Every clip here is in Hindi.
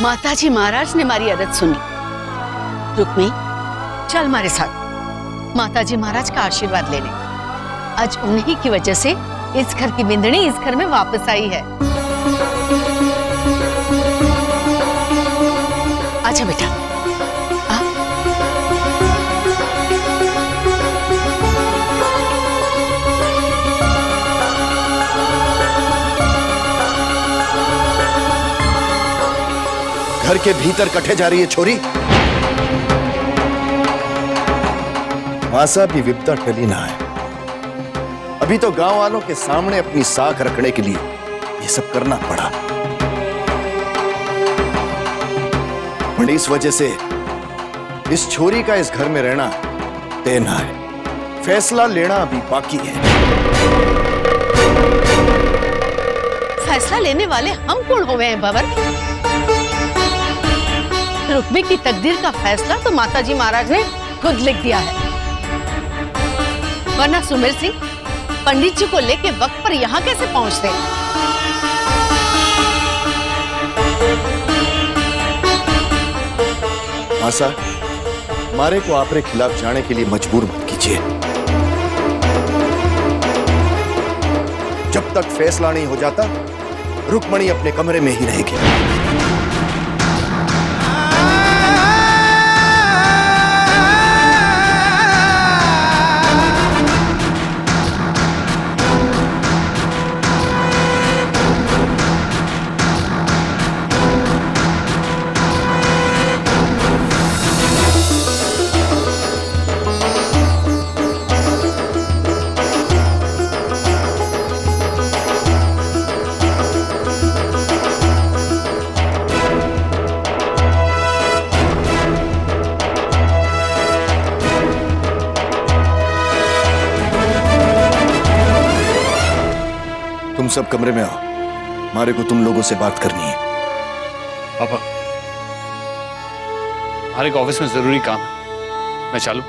माताजी महाराज ने हमारी अरज सुनी। रुक्मी, चल हमारे साथ माताजी महाराज का आशीर्वाद लेने। आज उन्हीं की वजह से इस घर की बिंदनी इस घर में वापस आई है। अच्छा बेटा, आ? घर के भीतर कटे जा रही है छोरी। मासा भी विपदा टली ना है। अभी तो गांव वालों के सामने अपनी साख रखने के लिए ये सब करना पड़ा, और इस वजह से इस छोरी का इस घर में रहना तय ना है। फैसला लेना अभी बाकी है। फैसला लेने वाले हम कौन हो गए हैं भंवर? रुक्मी की तकदीर का फैसला तो माताजी महाराज ने खुद लिख दिया है, वरना सुमेर सिंह पंडित जी को लेके वक्त पर यहाँ कैसे पहुंचते? मासा, मारे को आपरे खिलाफ जाने के लिए मजबूर मत कीजिए। जब तक फैसला नहीं हो जाता, रुक्मणी अपने कमरे में ही रहेगी। तुम सब कमरे में आओ, मारे को तुम लोगों से बात करनी है। पापा, मारे को ऑफिस में जरूरी काम है, मैं चलूं?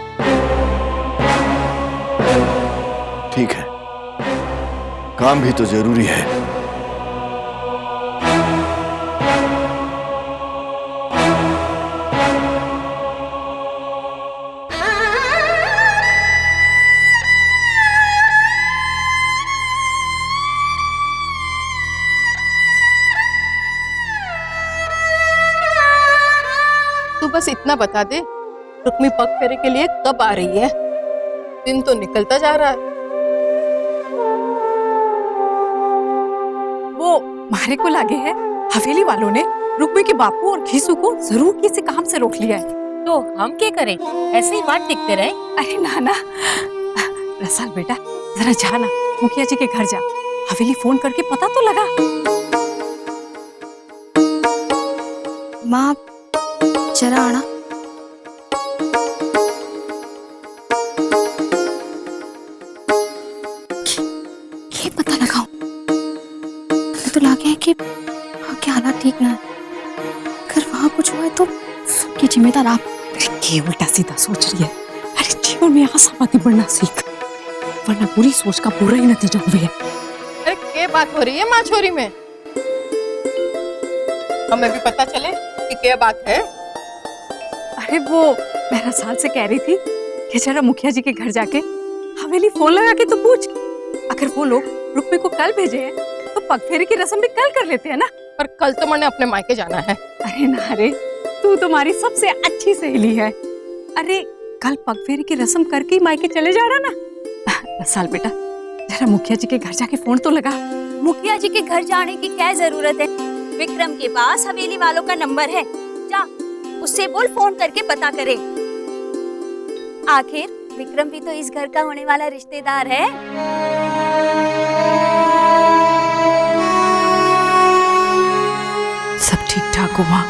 ठीक है, काम भी तो जरूरी है। बस इतना बता दे, रुक्मी पग फेरे के लिए कब आ रही है? दिन तो निकलता जा रहा है। वो मारे को लगे है हवेली वालों ने रुक्मी के बापू और घीसू को जरूर किसी काम से रोक लिया है। तो हम क्या करें? ऐसे ही बात देखते रहे? अरे नाना, रसाल बेटा जरा जा ना, मुखिया जी के घर जा, हवेली फोन करके पता तो लगा। माँ जरा आना। ये पता लगाओ तो लगे है कि वहाँ के हालात ठीक ना है। अगर वहाँ कुछ हुआ है तो सबकी जिम्मेदार आप। अरे उल्टा सीधा सोच रही है। अरे जीवन में आशावादी बनना सीख, वरना बुरी सोच का बुरा ही नतीजा हुआ है। अरे क्या बात हो रही है माँ छोरी में? हमें भी पता चले कि क्या बात है। अरे वो मेरा साल से कह रही थी कि जरा मुखिया जी के घर जाके हवेली फोन लगा के तो पूछ, अगर वो लोग रुक्मी को कल भेजे हैं तो पगफेरे की रस्म भी कल कर लेते हैं ना। पर कल तो मैंने अपने मायके जाना है। अरे ना रे, तू तुम्हारी सबसे अच्छी सहेली है। अरे कल पगफेरे की रस्म करके ही मायके चले जा रहा ना। रसाल बेटा जरा मुखिया जी के घर जाके फोन तो लगा। मुखिया जी के घर जाने की क्या जरूरत है? विक्रम के पास हवेली वालों का नंबर है, जा उससे बोल फोन करके पता करे। आखिर विक्रम भी तो इस घर का होने वाला रिश्तेदार है। सब ठीक ठाक हो माँ?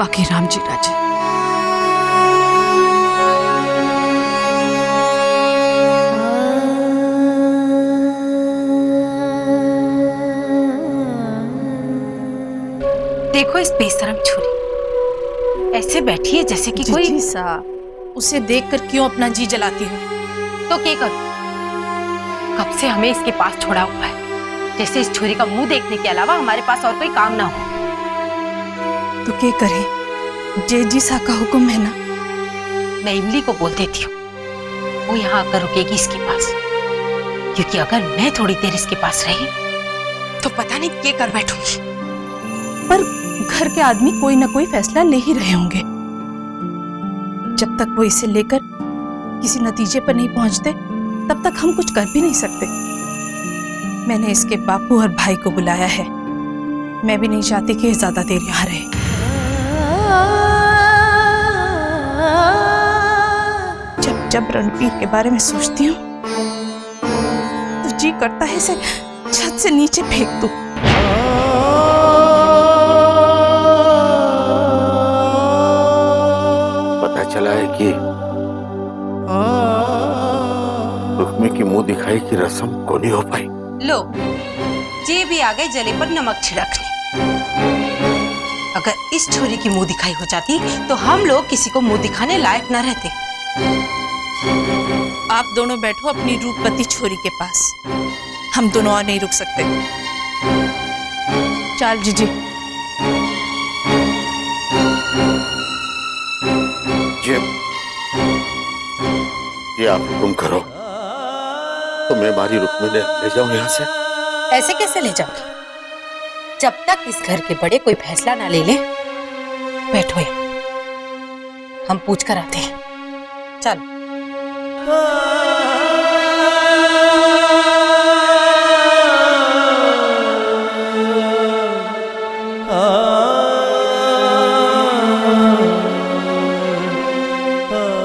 बाकी राम जी राजी। देखो इस बेशरम छुरी ऐसे बैठी है जैसे कि कोई। जी सा, उसे देखकर क्यों अपना जी जलाती हो? तो क्या करूं? कब से हमें इसके पास छोड़ा हुआ है, जैसे इस छुरी का मुंह देखने के अलावा हमारे पास और कोई काम ना हो। तो क्या करें, जे जी सा का हुक्म है ना। मैं इमली को बोल देती हूँ, वो यहाँ आकर रुकेगी इसके पास, क्योंकि अगर मैं थोड़ी देर इसके पास रही तो पता नहीं क्या कर बैठूंगी। पर घर के आदमी कोई ना कोई फैसला ले ही रहे होंगे। जब तक वो इसे लेकर किसी नतीजे पर नहीं पहुंचते तब तक हम कुछ कर भी नहीं सकते। मैंने इसके बापू और भाई को बुलाया है। मैं भी नहीं चाहती कि ज्यादा देर यहाँ रहे। जब जब रणबीर के बारे में सोचती हूँ तो जी करता है इसे छत से नीचे फेंक दूं। पता चला है कि रुक्मी की मुंह दिखाई की रस्म को नहीं हो पाई। लो, ये भी आ गए जले पर नमक छिड़कने। अगर इस छुरी की मुंह दिखाई हो जाती तो हम लोग किसी को मुंह दिखाने लायक न रहते। आप दोनों बैठो अपनी रूपवती छोरी के पास, हम दोनों और नहीं रुक सकते। चल जीजी। ये आप हुक्म करो तो मैं हमारी रुक्मी ने ले जाऊं यहाँ से। ऐसे कैसे ले जाओगे? जब तक इस घर के बड़े कोई फैसला ना ले ले, बैठो यहाँ, हम पूछ कर आते हैं। चलो।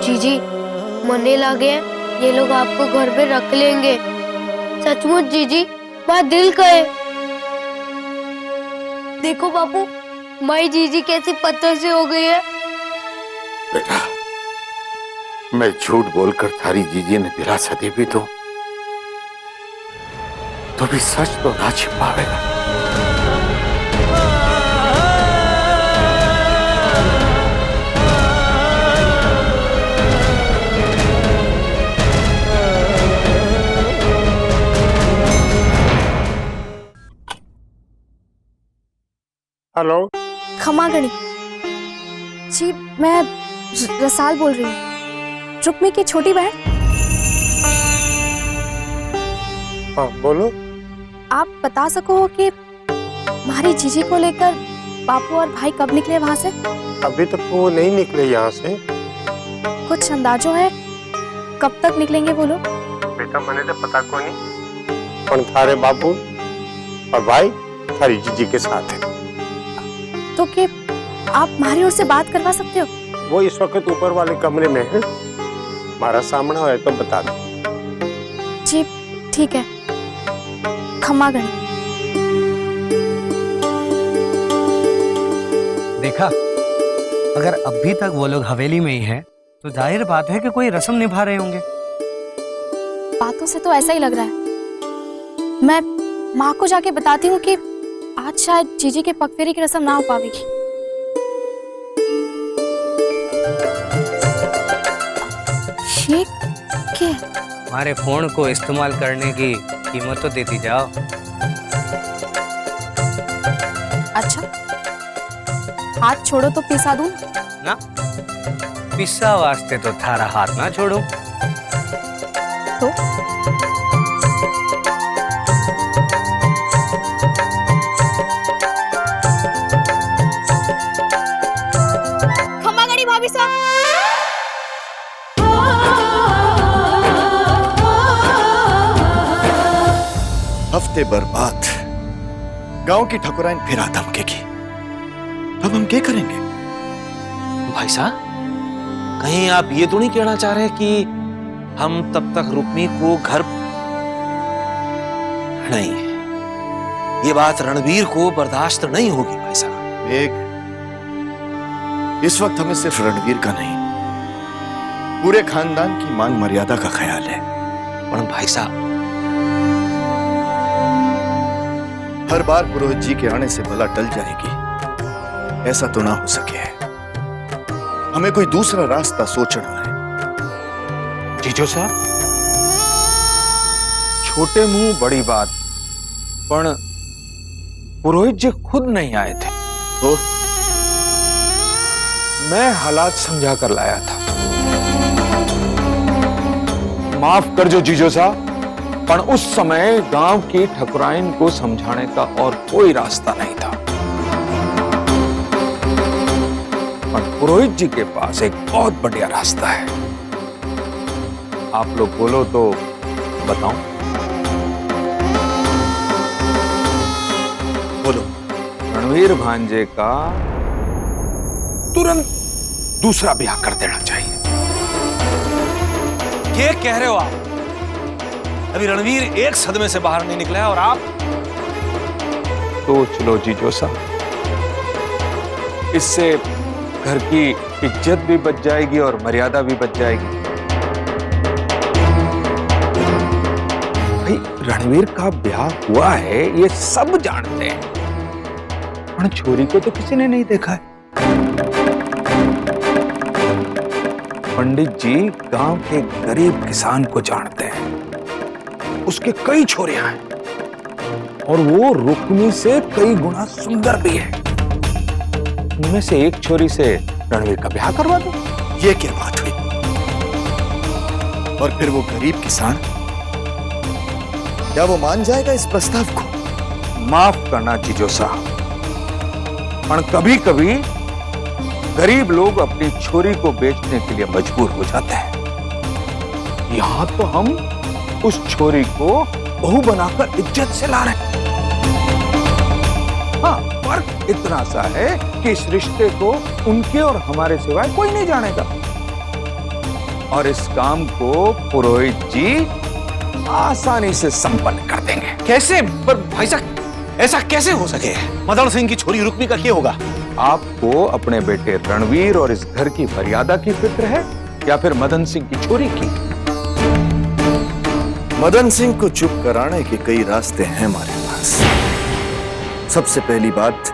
जीजी, मरने लगे हैं, ये लोग आपको घर पे रख लेंगे। सचमुच जीजी, बात दिल का है। देखो बापू, माई जीजी कैसी पत्थर से हो गई है। बेटा, मैं झूठ बोलकर थारी जीजी ने दिलासा दे भी दूं तो भी सच तो ना छिपावेगा। हेलो, खमागणी जी, मैं रसाल बोल रही हूँ, रुक्मी की छोटी बहन। हाँ बोलो। आप बता सको कि हमारी जीजी को लेकर बापू और भाई कब निकले वहां से? अभी तक वो नहीं निकले यहाँ से। कुछ अंदाजो है कब तक निकलेंगे वो लोग? बेटा मैंने तो पता को नहीं, पर थारे बाबू और भाई थारी जीजी के साथ है। तो कि आप हमारी ओर से बात करवा सकते हो? वो इस वक्त ऊपर वाले कमरे में है, हमारा सामना है तो बता दो। जी ठीक है, खमागणी। देखा, अगर अभी तक वो लोग हवेली में ही हैं, तो जाहिर बात है कि कोई रस्म निभा रहे होंगे। बातों से तो ऐसा ही लग रहा है। मैं माँ को जाके बताती हूँ कि आज शायद जीजी के पगफेरे की रस्म ना हो पाएगी। ये क्या? हमारे फोन को इस्तेमाल करने की कीमत तो देती जाओ। अच्छा, हाथ छोड़ो तो पिसा दूं? ना, पिस्सा वास्ते तो थारा हाथ ना छोड़ो। तो खमागणी भाभी साहब। हफ्ते बर्बाद, गांव की ठकुराइन फिर धमकेगी। अब हम क्या करेंगे? भाई साहब, कहीं आप ये तो नहीं कहना चाह रहे कि हम तब तक रुक्मी को घर नहीं, ये बात रणबीर को बर्दाश्त नहीं होगी भाई साहब। इस वक्त हमें सिर्फ रणवीर का नहीं, पूरे खानदान की मान मर्यादा का ख्याल है। पर भाई साहब, हर बार पुरोहित जी के आने से भला टल जाएगी, ऐसा तो ना हो सके। हमें कोई दूसरा रास्ता सोचना है। जीजो साहब, छोटे मुंह बड़ी बात, पर पुरोहित जी खुद नहीं आए थे तो मैं हालात समझा कर लाया था। माफ कर जो जीजो साहब, पर उस समय गांव की ठकुराइन को समझाने का और कोई रास्ता नहीं था। पर पुरोहित जी के पास एक बहुत बढ़िया रास्ता है। आप लोग बोलो तो बताऊं? बोलो। रणवीर भांजे का तुरंत दूसरा ब्याह कर देना चाहिए। क्या कह रहे हो आप? अभी रणवीर एक सदमे से बाहर नहीं निकला है और आप सोच लो जीजो साहब, इससे घर की इज्जत भी बच जाएगी और मर्यादा भी बच जाएगी। भाई, रणवीर का ब्याह हुआ है ये सब जानते हैं, पर छोरी को तो किसी ने नहीं देखा है। पंडित जी गांव के गरीब किसान को जानते हैं, उसके कई छोरियां हैं और वो रुक्मी से कई गुना सुंदर भी है। उनमें से एक छोरी से रणवीर का ब्याह करवा दो। ये क्या बात हुई? और फिर वो गरीब किसान, क्या वो मान जाएगा इस प्रस्ताव को? माफ करना जीजो साहब, पर कभी कभी गरीब लोग अपनी छोरी को बेचने के लिए मजबूर हो जाते हैं। यहां तो हम उस छोरी को बहू बनाकर इज्जत से ला रहे हैं। हाँ, फर्क इतना सा है कि इस रिश्ते को उनके और हमारे सिवाय कोई नहीं जानेगा, और इस काम को पुरोहित जी आसानी से संपन्न कर देंगे। कैसे? पर भाई साहब, ऐसा कैसे हो सके? मदन सिंह की छोरी रुक्मी का क्या होगा? आपको अपने बेटे रणवीर और इस घर की मर्यादा की फिक्र है या फिर मदन सिंह की छोरी की? मदन सिंह को चुप कराने के कई रास्ते हैं हमारे पास। सबसे पहली बात,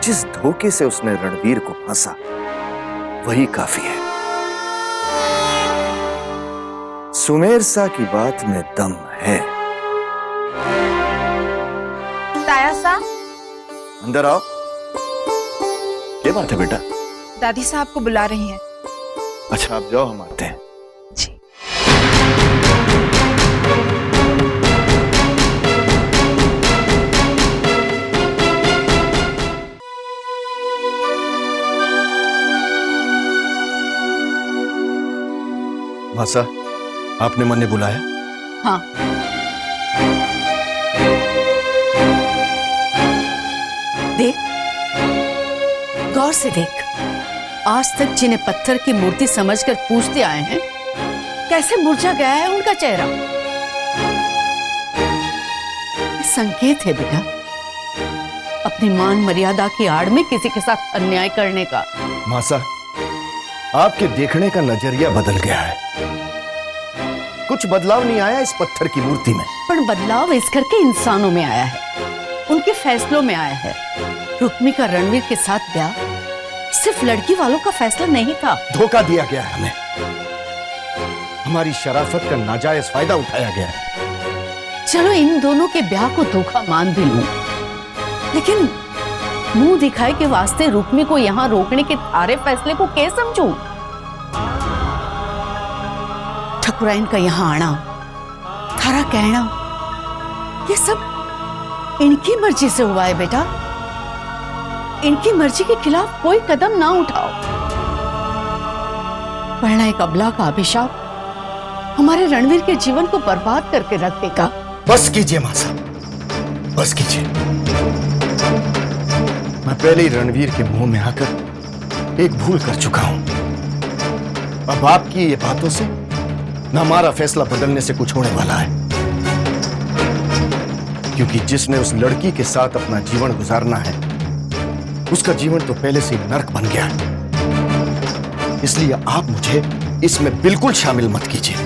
जिस धोखे से उसने रणवीर को फंसा वही काफी है। सुमेर सा की बात में दम है। ताया सा, अंदर आओ। क्या बात है बेटा? दादी साहब को बुला रही हैं। अच्छा, आप जाओ, हम आते हैं। जी। मासा, आपने मन ने बुलाया? हाँ, देख, गौर से देख। आज तक जिन्हें पत्थर की मूर्ति समझकर पूछते आए हैं, कैसे मुरझा गया है उनका चेहरा। ये संकेत है बेटा, अपनी मान मर्यादा की आड़ में किसी के साथ अन्याय करने का। मासा, आपके देखने का नजरिया बदल गया है। कुछ बदलाव नहीं आया इस पत्थर की मूर्ति में, पर बदलाव इस घर के इंसानों में आया है, उनके फैसलों में आया है। रुक्मी का रणवीर के साथ ब्याह सिर्फ लड़की वालों का फैसला नहीं था। धोखा दिया गया है हमें, हमारी शराफत का नाजायज फायदा उठाया गया है। चलो इन दोनों के ब्याह को धोखा मान भी लूं, लेकिन मुंह दिखाए के वास्ते रुक्मी को यहाँ रोकने के थारे फैसले को कैसे समझूं? ठकुराइन का यहाँ आना, थारा कहना, ये सब इनकी मर्जी से हुआ है बेटा। इनकी मर्जी के खिलाफ कोई कदम ना उठाओ, वरना एक अबला का अभिशाप हमारे रणवीर के जीवन को बर्बाद करके रख देगा। बस कीजिए मासा, बस कीजिए। मैं पहले ही रणवीर के मुंह में आकर एक भूल कर चुका हूं। अब आपकी ये बातों से न हमारा फैसला बदलने से कुछ होने वाला है, क्योंकि जिसने उस लड़की के साथ अपना जीवन गुजारना है, उसका जीवन तो पहले से ही नर्क बन गया है। इसलिए आप मुझे इसमें बिल्कुल शामिल मत कीजिए।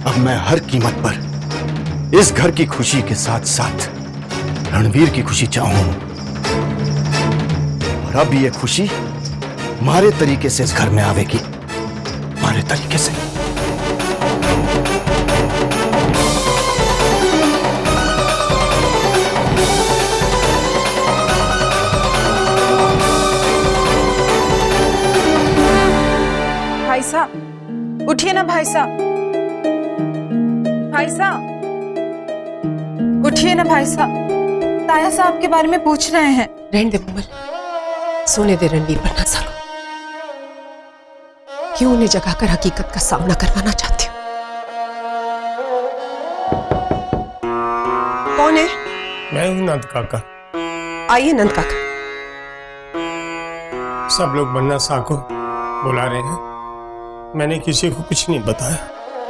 अब मैं हर कीमत पर इस घर की खुशी के साथ साथ रणवीर की खुशी चाहूं, और अब ये खुशी हमारे तरीके से इस घर में आवेगी, हमारे तरीके से। भाई साहब उठिए ना, भाई साहब, भाई साहब उठिए ना, भाई साहब, ताया साहब के बारे में पूछ रहे हैं। रहने दे कोमल, सोने दे रणवीर पर नजर। क्यों उन्हें जगाकर हकीकत का सामना करवाना चाहती हूँ? कौन है? मैं हूं नंद काका। आइए नंद काका। सब लोग बन्ना शाह को बुला रहे हैं। मैंने किसी को कुछ नहीं बताया।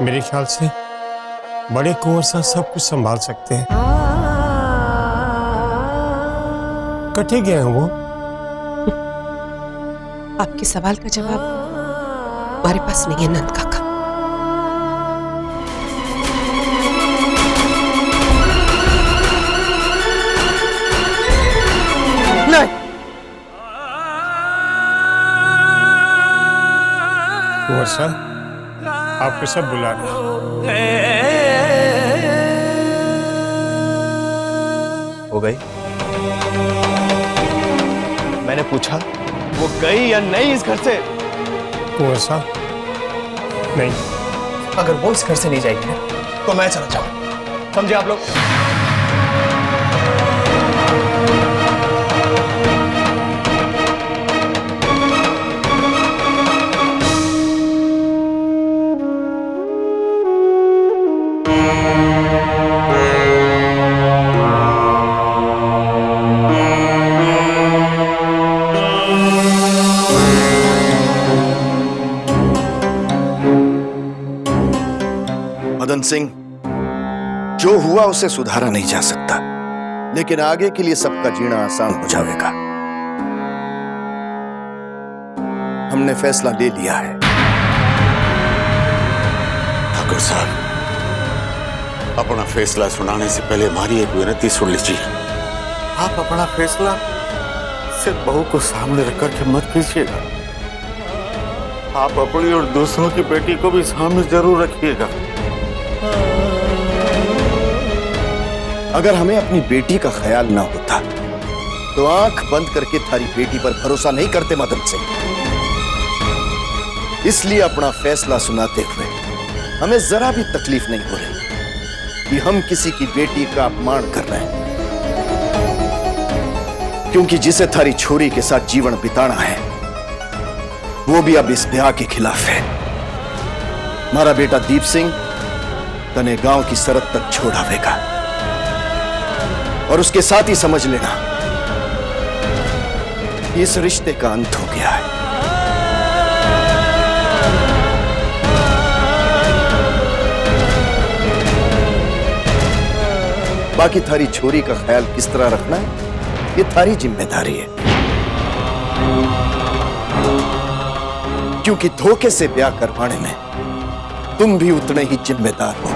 मेरे ख्याल से बड़े कुंवर साहब सब कुछ संभाल सकते हैं। कटे गए हैं वो। आपके सवाल का जवाब हमारे पास नहीं है नंद काका। नहीं। कुंवर साहब आपको सब बुला रहे हैं। हो गई? मैंने पूछा वो गई या नहीं इस घर से? कुंवर साहब नहीं। अगर वो इस घर से नहीं जाएगी तो मैं चला जाऊं, समझे आप लोग? मदन सिंह, जो हुआ उसे सुधारा नहीं जा सकता, लेकिन आगे के लिए सबका जीना आसान हो जाएगा। हमने फैसला ले लिया है। ठाकुर साहब, अपना फैसला सुनाने से पहले हमारी एक विनती सुन लीजिए। आप अपना फैसला सिर्फ बहू को सामने रख करके मत कीजिएगा। आप अपनी और दूसरों की बेटी को भी सामने जरूर रखिएगा। अगर हमें अपनी बेटी का ख्याल ना होता तो आंख बंद करके थारी बेटी पर भरोसा नहीं करते मदन सिंह। इसलिए अपना फैसला सुनाते हुए हमें जरा भी तकलीफ नहीं हो रही कि हम किसी की बेटी का अपमान कर रहे हैं, क्योंकि जिसे थारी छोरी के साथ जीवन बिताना है वो भी अब इस ब्याह के खिलाफ है। हमारा बेटा दीप सिंह तने गांव की सरहद तक छोड़ आवेगा, और उसके साथ ही समझ लेना इस रिश्ते का अंत हो गया है। बाकी थारी छोरी का ख्याल किस तरह रखना है ये थारी जिम्मेदारी है, क्योंकि धोखे से ब्याह करवाने में तुम भी उतने ही जिम्मेदार हो।